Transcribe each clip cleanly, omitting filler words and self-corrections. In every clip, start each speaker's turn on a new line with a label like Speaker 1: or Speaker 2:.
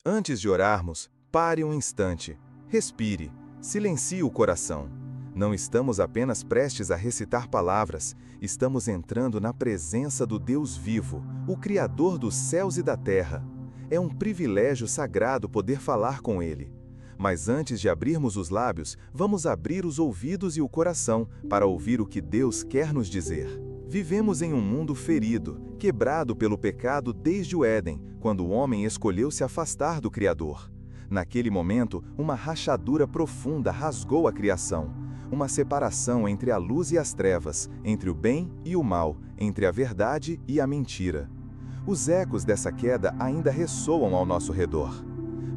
Speaker 1: Antes de orarmos, pare um instante, respire, silencie o coração. Não estamos apenas prestes a recitar palavras, estamos entrando na presença do Deus vivo, o Criador dos céus e da terra. É um privilégio sagrado poder falar com Ele. Mas antes de abrirmos os lábios, vamos abrir os ouvidos e o coração para ouvir o que Deus quer nos dizer. Vivemos em um mundo ferido, quebrado pelo pecado desde o Éden, quando o homem escolheu se afastar do Criador. Naquele momento, uma rachadura profunda rasgou a criação. Uma separação entre a luz e as trevas, entre o bem e o mal, entre a verdade e a mentira. Os ecos dessa queda ainda ressoam ao nosso redor.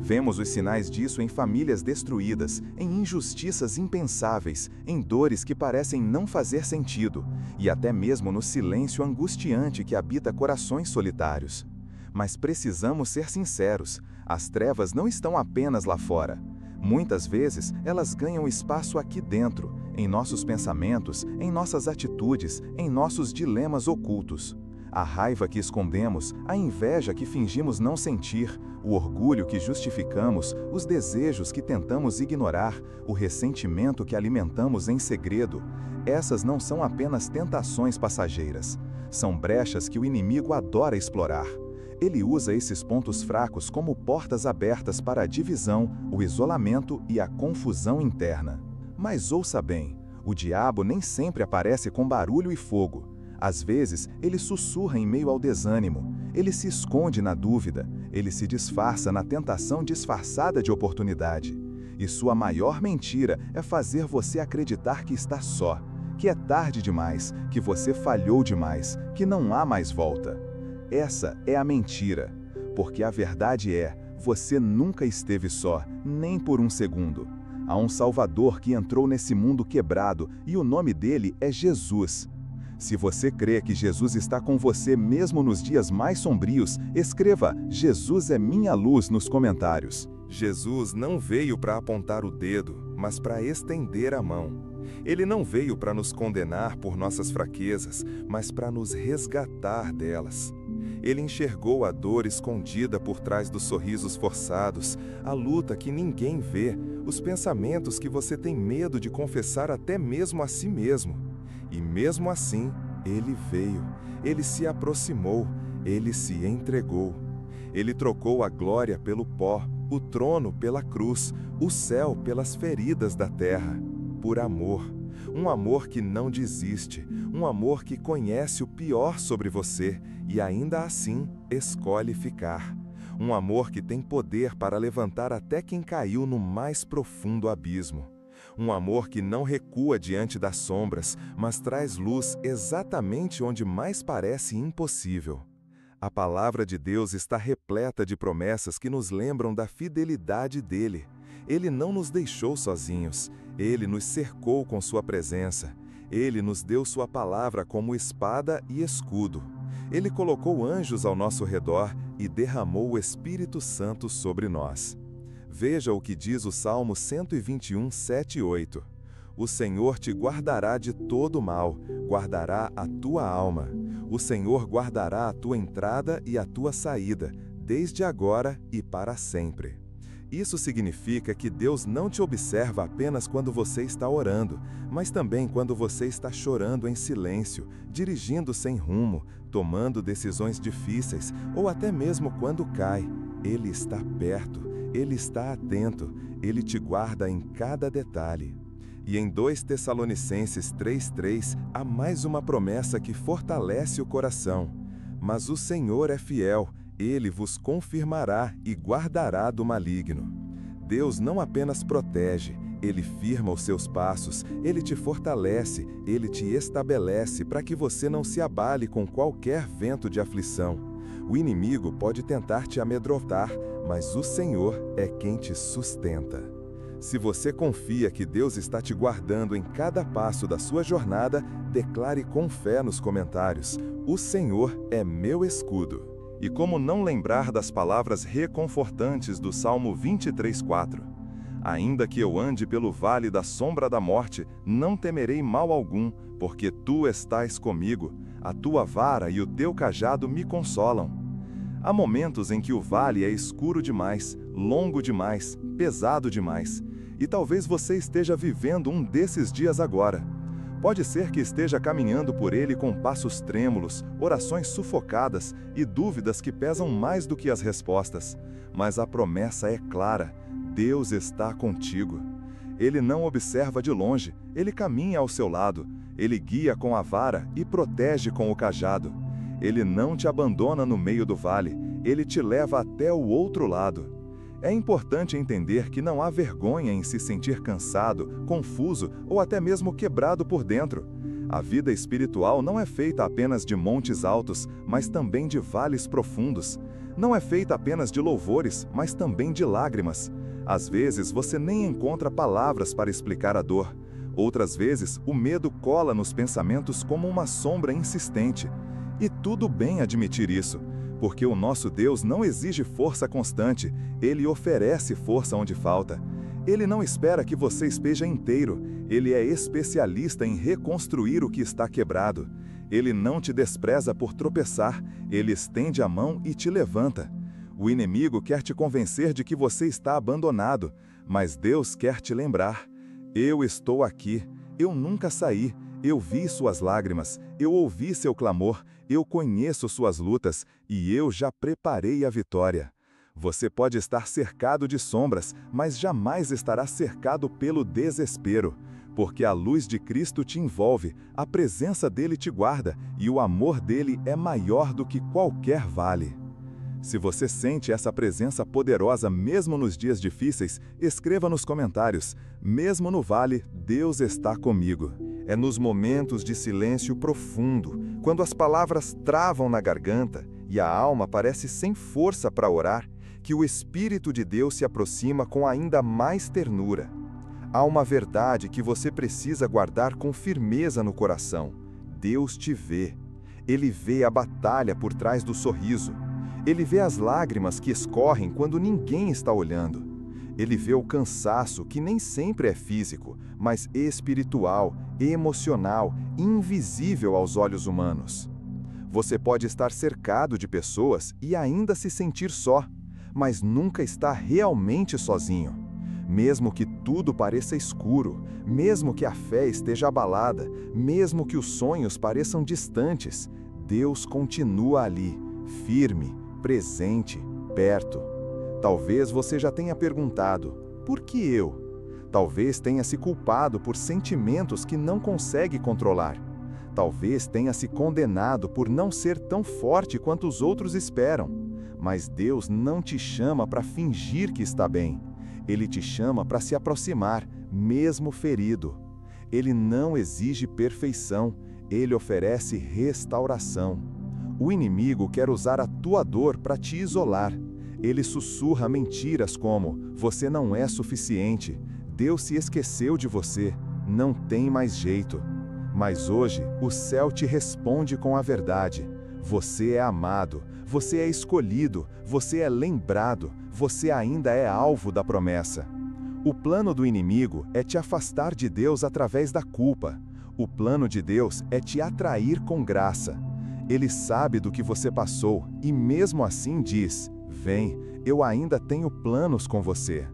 Speaker 1: Vemos os sinais disso em famílias destruídas, em injustiças impensáveis, em dores que parecem não fazer sentido, e até mesmo no silêncio angustiante que habita corações solitários. Mas precisamos ser sinceros, as trevas não estão apenas lá fora. Muitas vezes, elas ganham espaço aqui dentro, em nossos pensamentos, em nossas atitudes, em nossos dilemas ocultos. A raiva que escondemos, a inveja que fingimos não sentir, o orgulho que justificamos, os desejos que tentamos ignorar, o ressentimento que alimentamos em segredo, essas não são apenas tentações passageiras. São brechas que o inimigo adora explorar. Ele usa esses pontos fracos como portas abertas para a divisão, o isolamento e a confusão interna. Mas ouça bem, o diabo nem sempre aparece com barulho e fogo. Às vezes, ele sussurra em meio ao desânimo, ele se esconde na dúvida, ele se disfarça na tentação disfarçada de oportunidade. E sua maior mentira é fazer você acreditar que está só, que é tarde demais, que você falhou demais, que não há mais volta. Essa é a mentira, porque a verdade é, você nunca esteve só, nem por um segundo. Há um Salvador que entrou nesse mundo quebrado e o nome dele é Jesus. Se você crê que Jesus está com você mesmo nos dias mais sombrios, escreva "Jesus é minha luz" nos comentários. Jesus não veio para apontar o dedo, mas para estender a mão. Ele não veio para nos condenar por nossas fraquezas, mas para nos resgatar delas. Ele enxergou a dor escondida por trás dos sorrisos forçados, a luta que ninguém vê, os pensamentos que você tem medo de confessar até mesmo a si mesmo. E mesmo assim, ele veio, ele se aproximou, ele se entregou. Ele trocou a glória pelo pó, o trono pela cruz, o céu pelas feridas da terra, por amor. Um amor que não desiste, um amor que conhece o pior sobre você e ainda assim escolhe ficar. Um amor que tem poder para levantar até quem caiu no mais profundo abismo. Um amor que não recua diante das sombras, mas traz luz exatamente onde mais parece impossível. A palavra de Deus está repleta de promessas que nos lembram da fidelidade dele. Ele não nos deixou sozinhos, ele nos cercou com sua presença. Ele nos deu sua palavra como espada e escudo. Ele colocou anjos ao nosso redor e derramou o Espírito Santo sobre nós. Veja o que diz o Salmo 121, 7 e 8. O Senhor te guardará de todo mal, guardará a tua alma. O Senhor guardará a tua entrada e a tua saída, desde agora e para sempre. Isso significa que Deus não te observa apenas quando você está orando, mas também quando você está chorando em silêncio, dirigindo sem rumo, tomando decisões difíceis ou até mesmo quando cai. Ele está perto. Ele está atento, Ele te guarda em cada detalhe. E em 2 Tessalonicenses 3,3 há mais uma promessa que fortalece o coração. Mas o Senhor é fiel, Ele vos confirmará e guardará do maligno. Deus não apenas protege, Ele firma os seus passos, Ele te fortalece, Ele te estabelece para que você não se abale com qualquer vento de aflição. O inimigo pode tentar te amedrontar, mas o Senhor é quem te sustenta. Se você confia que Deus está te guardando em cada passo da sua jornada, declare com fé nos comentários: "O Senhor é meu escudo". E como não lembrar das palavras reconfortantes do Salmo 23:4? Ainda que eu ande pelo vale da sombra da morte, não temerei mal algum, porque tu estás comigo, a tua vara e o teu cajado me consolam. Há momentos em que o vale é escuro demais, longo demais, pesado demais. E talvez você esteja vivendo um desses dias agora. Pode ser que esteja caminhando por ele com passos trêmulos, orações sufocadas e dúvidas que pesam mais do que as respostas. Mas a promessa é clara: Deus está contigo. Ele não observa de longe, ele caminha ao seu lado, ele guia com a vara e protege com o cajado. Ele não te abandona no meio do vale, ele te leva até o outro lado. É importante entender que não há vergonha em se sentir cansado, confuso ou até mesmo quebrado por dentro. A vida espiritual não é feita apenas de montes altos, mas também de vales profundos. Não é feita apenas de louvores, mas também de lágrimas. Às vezes você nem encontra palavras para explicar a dor. Outras vezes o medo cola nos pensamentos como uma sombra insistente. E tudo bem admitir isso, porque o nosso Deus não exige força constante, Ele oferece força onde falta. Ele não espera que você esteja inteiro, Ele é especialista em reconstruir o que está quebrado. Ele não te despreza por tropeçar, Ele estende a mão e te levanta. O inimigo quer te convencer de que você está abandonado, mas Deus quer te lembrar: eu estou aqui, eu nunca saí, eu vi suas lágrimas, eu ouvi seu clamor, eu conheço suas lutas e eu já preparei a vitória. Você pode estar cercado de sombras, mas jamais estará cercado pelo desespero, porque a luz de Cristo te envolve, a presença dele te guarda e o amor dele é maior do que qualquer vale. Se você sente essa presença poderosa mesmo nos dias difíceis, escreva nos comentários: mesmo no vale, Deus está comigo. É nos momentos de silêncio profundo, quando as palavras travam na garganta e a alma parece sem força para orar, que o Espírito de Deus se aproxima com ainda mais ternura. Há uma verdade que você precisa guardar com firmeza no coração: Deus te vê. Ele vê a batalha por trás do sorriso. Ele vê as lágrimas que escorrem quando ninguém está olhando. Ele vê o cansaço que nem sempre é físico, mas espiritual, emocional, invisível aos olhos humanos. Você pode estar cercado de pessoas e ainda se sentir só, mas nunca está realmente sozinho. Mesmo que tudo pareça escuro, mesmo que a fé esteja abalada, mesmo que os sonhos pareçam distantes, Deus continua ali, firme, presente, perto. Talvez você já tenha perguntado: por que eu? Talvez tenha se culpado por sentimentos que não consegue controlar. Talvez tenha se condenado por não ser tão forte quanto os outros esperam. Mas Deus não te chama para fingir que está bem. Ele te chama para se aproximar, mesmo ferido. Ele não exige perfeição, ele oferece restauração. O inimigo quer usar a tua dor para te isolar. Ele sussurra mentiras como: você não é suficiente, Deus se esqueceu de você, não tem mais jeito. Mas hoje, o céu te responde com a verdade: você é amado, você é escolhido, você é lembrado, você ainda é alvo da promessa. O plano do inimigo é te afastar de Deus através da culpa. O plano de Deus é te atrair com graça. Ele sabe do que você passou e mesmo assim diz: vem, eu ainda tenho planos com você.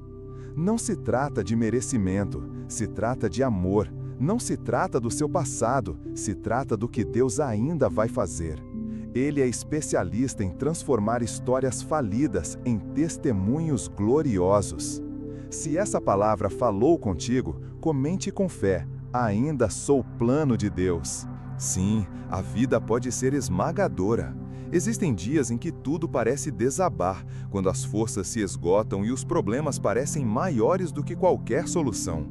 Speaker 1: Não se trata de merecimento, se trata de amor. Não se trata do seu passado, se trata do que Deus ainda vai fazer. Ele é especialista em transformar histórias falidas em testemunhos gloriosos. Se essa palavra falou contigo, comente com fé: ainda sou plano de Deus. Sim, a vida pode ser esmagadora. Existem dias em que tudo parece desabar, quando as forças se esgotam e os problemas parecem maiores do que qualquer solução.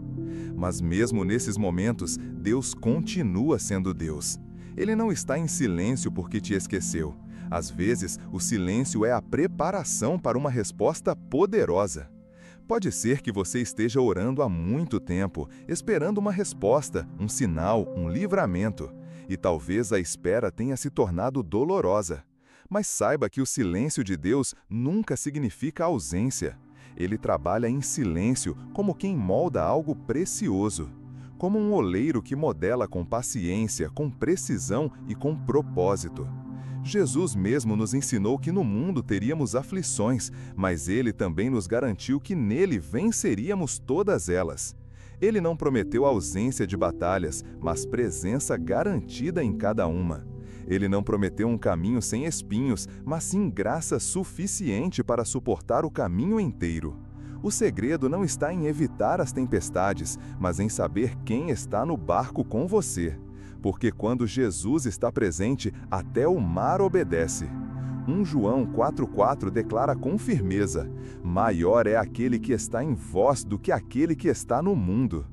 Speaker 1: Mas mesmo nesses momentos, Deus continua sendo Deus. Ele não está em silêncio porque te esqueceu. Às vezes, o silêncio é a preparação para uma resposta poderosa. Pode ser que você esteja orando há muito tempo, esperando uma resposta, um sinal, um livramento. E talvez a espera tenha se tornado dolorosa. Mas saiba que o silêncio de Deus nunca significa ausência. Ele trabalha em silêncio como quem molda algo precioso. Como um oleiro que modela com paciência, com precisão e com propósito. Jesus mesmo nos ensinou que no mundo teríamos aflições, mas Ele também nos garantiu que nele venceríamos todas elas. Ele não prometeu ausência de batalhas, mas presença garantida em cada uma. Ele não prometeu um caminho sem espinhos, mas sim graça suficiente para suportar o caminho inteiro. O segredo não está em evitar as tempestades, mas em saber quem está no barco com você. Porque quando Jesus está presente, até o mar obedece. 1 João 4,4 declara com firmeza: maior é aquele que está em vós do que aquele que está no mundo.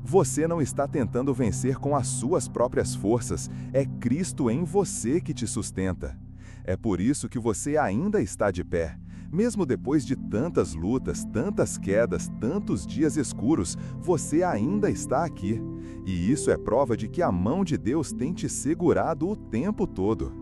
Speaker 1: Você não está tentando vencer com as suas próprias forças, é Cristo em você que te sustenta. É por isso que você ainda está de pé. Mesmo depois de tantas lutas, tantas quedas, tantos dias escuros, você ainda está aqui. E isso é prova de que a mão de Deus tem te segurado o tempo todo.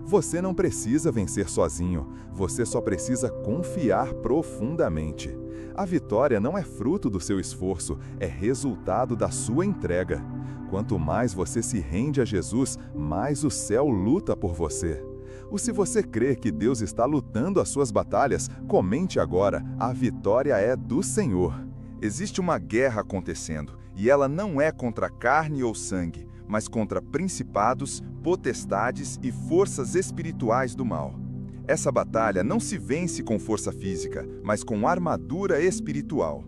Speaker 1: Você não precisa vencer sozinho, você só precisa confiar profundamente. A vitória não é fruto do seu esforço, é resultado da sua entrega. Quanto mais você se rende a Jesus, mais o céu luta por você. Se você crê que Deus está lutando as suas batalhas, comente agora: a vitória é do Senhor. Existe uma guerra acontecendo, e ela não é contra carne ou sangue, mas contra principados, potestades e forças espirituais do mal. Essa batalha não se vence com força física, mas com armadura espiritual.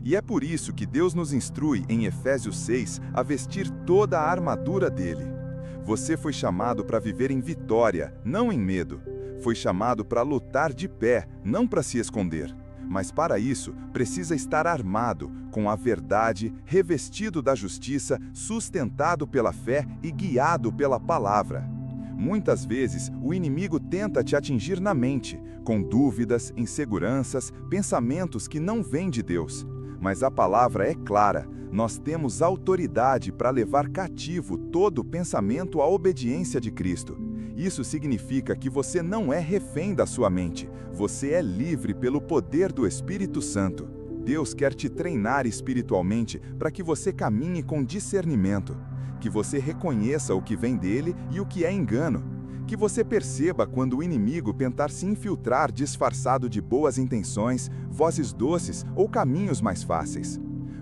Speaker 1: E é por isso que Deus nos instrui em Efésios 6 a vestir toda a armadura dele. Você foi chamado para viver em vitória, não em medo. Foi chamado para lutar de pé, não para se esconder. Mas para isso, precisa estar armado, com a verdade, revestido da justiça, sustentado pela fé e guiado pela palavra. Muitas vezes, o inimigo tenta te atingir na mente, com dúvidas, inseguranças, pensamentos que não vêm de Deus. Mas a palavra é clara. Nós temos autoridade para levar cativo todo pensamento à obediência de Cristo. Isso significa que você não é refém da sua mente, você é livre pelo poder do Espírito Santo. Deus quer te treinar espiritualmente para que você caminhe com discernimento, que você reconheça o que vem dele e o que é engano, que você perceba quando o inimigo tentar se infiltrar disfarçado de boas intenções, vozes doces ou caminhos mais fáceis.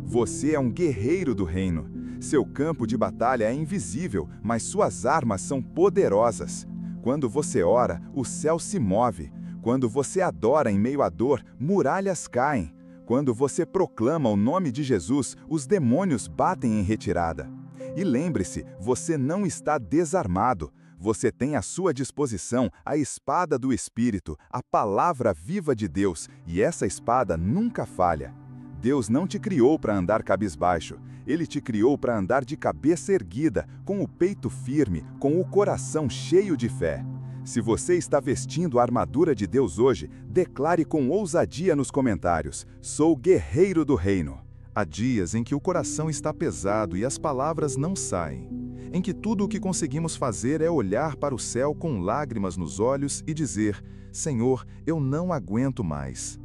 Speaker 1: Você é um guerreiro do reino. Seu campo de batalha é invisível, mas suas armas são poderosas. Quando você ora, o céu se move. Quando você adora em meio à dor, muralhas caem. Quando você proclama o nome de Jesus, os demônios batem em retirada. E lembre-se, você não está desarmado. Você tem à sua disposição a espada do Espírito, a palavra viva de Deus, e essa espada nunca falha. Deus não te criou para andar cabisbaixo. Ele te criou para andar de cabeça erguida, com o peito firme, com o coração cheio de fé. Se você está vestindo a armadura de Deus hoje, declare com ousadia nos comentários: sou guerreiro do reino. Há dias em que o coração está pesado e as palavras não saem. Em que tudo o que conseguimos fazer é olhar para o céu com lágrimas nos olhos e dizer: Senhor, eu não aguento mais.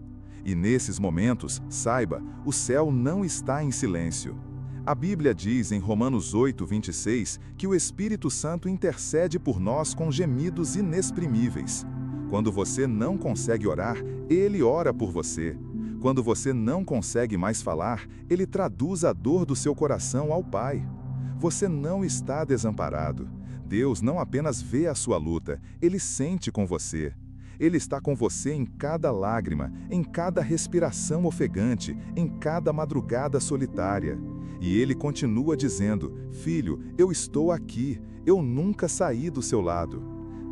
Speaker 1: E nesses momentos, saiba, o céu não está em silêncio. A Bíblia diz em Romanos 8:26 que o Espírito Santo intercede por nós com gemidos inexprimíveis. Quando você não consegue orar, Ele ora por você. Quando você não consegue mais falar, Ele traduz a dor do seu coração ao Pai. Você não está desamparado. Deus não apenas vê a sua luta, Ele sente com você. Ele está com você em cada lágrima, em cada respiração ofegante, em cada madrugada solitária. E Ele continua dizendo: Filho, eu estou aqui, eu nunca saí do seu lado.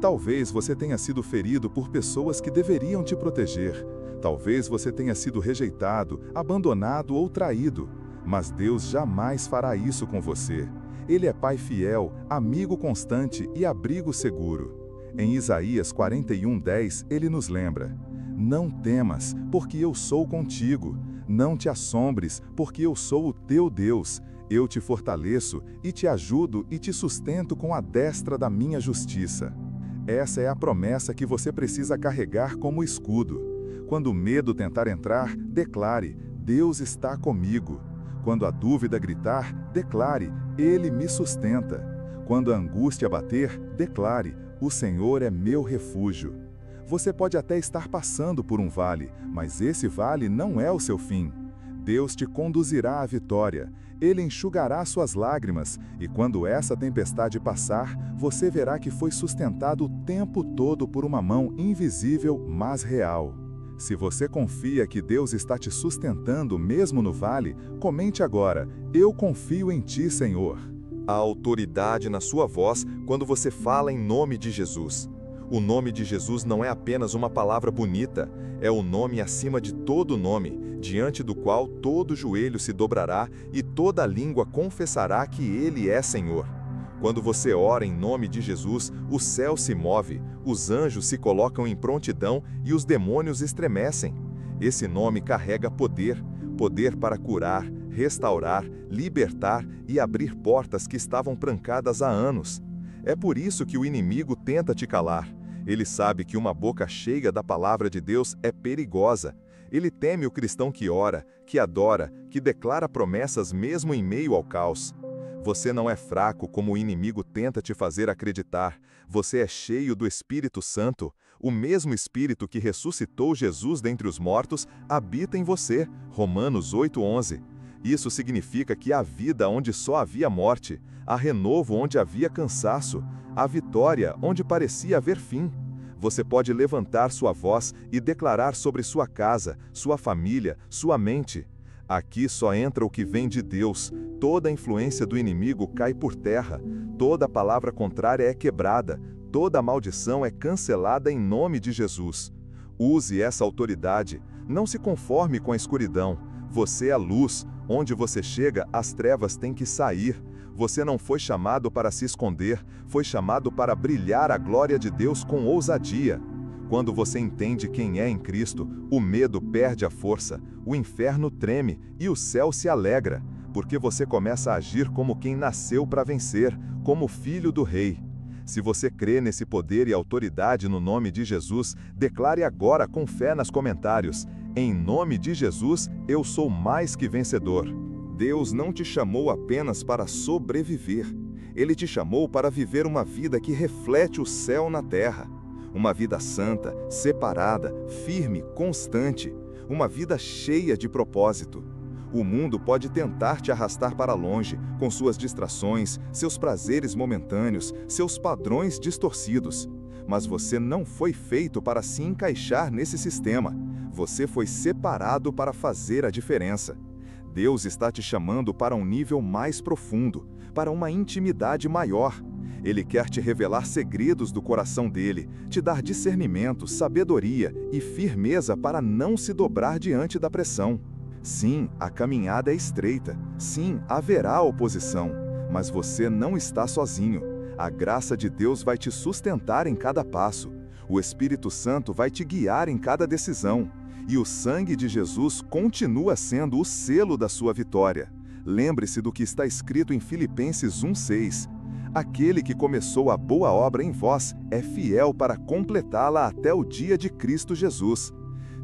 Speaker 1: Talvez você tenha sido ferido por pessoas que deveriam te proteger. Talvez você tenha sido rejeitado, abandonado ou traído. Mas Deus jamais fará isso com você. Ele é Pai fiel, amigo constante e abrigo seguro. Em Isaías 41:10, ele nos lembra: Não temas, porque eu sou contigo. Não te assombres, porque eu sou o teu Deus. Eu te fortaleço e te ajudo e te sustento com a destra da minha justiça. Essa é a promessa que você precisa carregar como escudo. Quando o medo tentar entrar, declare: Deus está comigo. Quando a dúvida gritar, declare: Ele me sustenta. Quando a angústia bater, declare: O Senhor é meu refúgio. Você pode até estar passando por um vale, mas esse vale não é o seu fim. Deus te conduzirá à vitória. Ele enxugará suas lágrimas, e quando essa tempestade passar, você verá que foi sustentado o tempo todo por uma mão invisível, mas real. Se você confia que Deus está te sustentando mesmo no vale, comente agora: eu confio em ti, Senhor. Há autoridade na sua voz quando você fala em nome de Jesus. O nome de Jesus não é apenas uma palavra bonita, é o nome acima de todo nome, diante do qual todo joelho se dobrará e toda língua confessará que Ele é Senhor. Quando você ora em nome de Jesus, o céu se move, os anjos se colocam em prontidão e os demônios estremecem. Esse nome carrega poder, poder para curar, restaurar, libertar e abrir portas que estavam trancadas há anos. É por isso que o inimigo tenta te calar. Ele sabe que uma boca cheia da palavra de Deus é perigosa. Ele teme o cristão que ora, que adora, que declara promessas mesmo em meio ao caos. Você não é fraco como o inimigo tenta te fazer acreditar. Você é cheio do Espírito Santo. O mesmo Espírito que ressuscitou Jesus dentre os mortos habita em você. Romanos 8:11. Isso significa que há vida onde só havia morte, há renovo onde havia cansaço, há vitória onde parecia haver fim. Você pode levantar sua voz e declarar sobre sua casa, sua família, sua mente. Aqui só entra o que vem de Deus. Toda a influência do inimigo cai por terra, toda palavra contrária é quebrada, toda maldição é cancelada em nome de Jesus. Use essa autoridade, não se conforme com a escuridão. Você é a luz, onde você chega, as trevas têm que sair. Você não foi chamado para se esconder, foi chamado para brilhar a glória de Deus com ousadia. Quando você entende quem é em Cristo, o medo perde a força, o inferno treme e o céu se alegra, porque você começa a agir como quem nasceu para vencer, como filho do Rei. Se você crê nesse poder e autoridade no nome de Jesus, declare agora com fé nos comentários: em nome de Jesus, eu sou mais que vencedor. Deus não te chamou apenas para sobreviver. Ele te chamou para viver uma vida que reflete o céu na terra. Uma vida santa, separada, firme, constante. Uma vida cheia de propósito. O mundo pode tentar te arrastar para longe, com suas distrações, seus prazeres momentâneos, seus padrões distorcidos. Mas você não foi feito para se encaixar nesse sistema. Você foi separado para fazer a diferença. Deus está te chamando para um nível mais profundo, para uma intimidade maior. Ele quer te revelar segredos do coração dele, te dar discernimento, sabedoria e firmeza para não se dobrar diante da pressão. Sim, a caminhada é estreita. Sim, haverá oposição. Mas você não está sozinho. A graça de Deus vai te sustentar em cada passo. O Espírito Santo vai te guiar em cada decisão. E o sangue de Jesus continua sendo o selo da sua vitória. Lembre-se do que está escrito em Filipenses 1:6. Aquele que começou a boa obra em vós é fiel para completá-la até o dia de Cristo Jesus.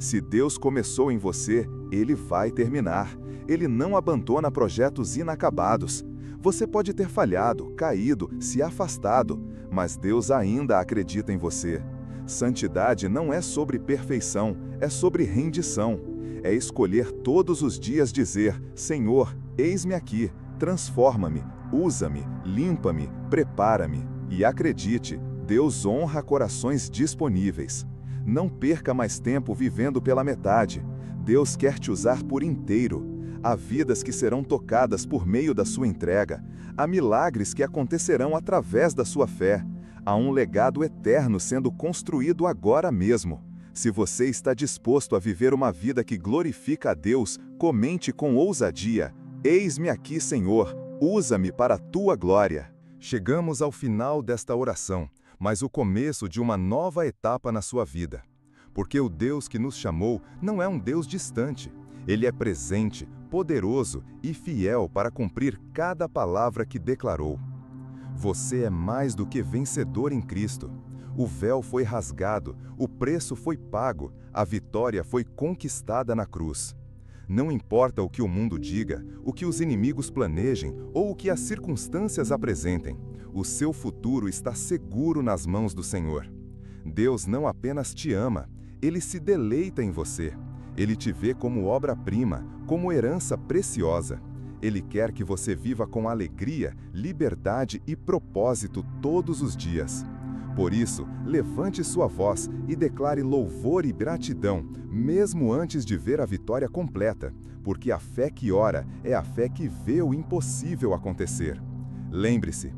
Speaker 1: Se Deus começou em você, Ele vai terminar. Ele não abandona projetos inacabados. Você pode ter falhado, caído, se afastado, mas Deus ainda acredita em você. Santidade não é sobre perfeição, é sobre rendição. É escolher todos os dias dizer: Senhor, eis-me aqui, transforma-me, usa-me, limpa-me, prepara-me. E acredite, Deus honra corações disponíveis. Não perca mais tempo vivendo pela metade. Deus quer te usar por inteiro. Há vidas que serão tocadas por meio da sua entrega. Há milagres que acontecerão através da sua fé. Há um legado eterno sendo construído agora mesmo. Se você está disposto a viver uma vida que glorifica a Deus, comente com ousadia: eis-me aqui, Senhor, usa-me para a tua glória. Chegamos ao final desta oração, mas o começo de uma nova etapa na sua vida. Porque o Deus que nos chamou não é um Deus distante. Ele é presente, poderoso e fiel para cumprir cada palavra que declarou. Você é mais do que vencedor em Cristo. O véu foi rasgado, o preço foi pago, a vitória foi conquistada na cruz. Não importa o que o mundo diga, o que os inimigos planejem ou o que as circunstâncias apresentem, O seu futuro está seguro nas mãos do Senhor. Deus não apenas te ama, Ele se deleita em você. Ele te vê como obra-prima, como herança preciosa. Ele quer que você viva com alegria, liberdade e propósito todos os dias. Por isso, levante sua voz e declare louvor e gratidão, mesmo antes de ver a vitória completa, porque a fé que ora é a fé que vê o impossível acontecer. Lembre-se,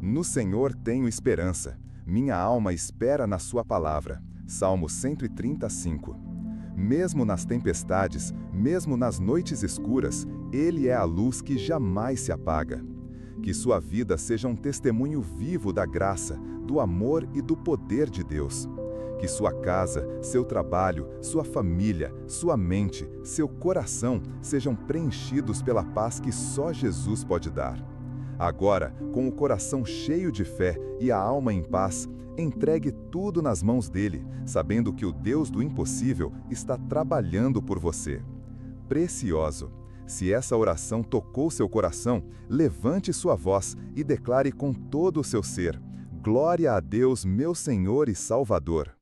Speaker 1: no Senhor tenho esperança, minha alma espera na sua palavra. Salmo 135. Mesmo nas tempestades, mesmo nas noites escuras, Ele é a luz que jamais se apaga. Que sua vida seja um testemunho vivo da graça, do amor e do poder de Deus. Que sua casa, seu trabalho, sua família, sua mente, seu coração sejam preenchidos pela paz que só Jesus pode dar. Agora, com o coração cheio de fé e a alma em paz, entregue tudo nas mãos dele, sabendo que o Deus do impossível está trabalhando por você. Precioso! Se essa oração tocou seu coração, levante sua voz e declare com todo o seu ser: Glória a Deus, meu Senhor e Salvador!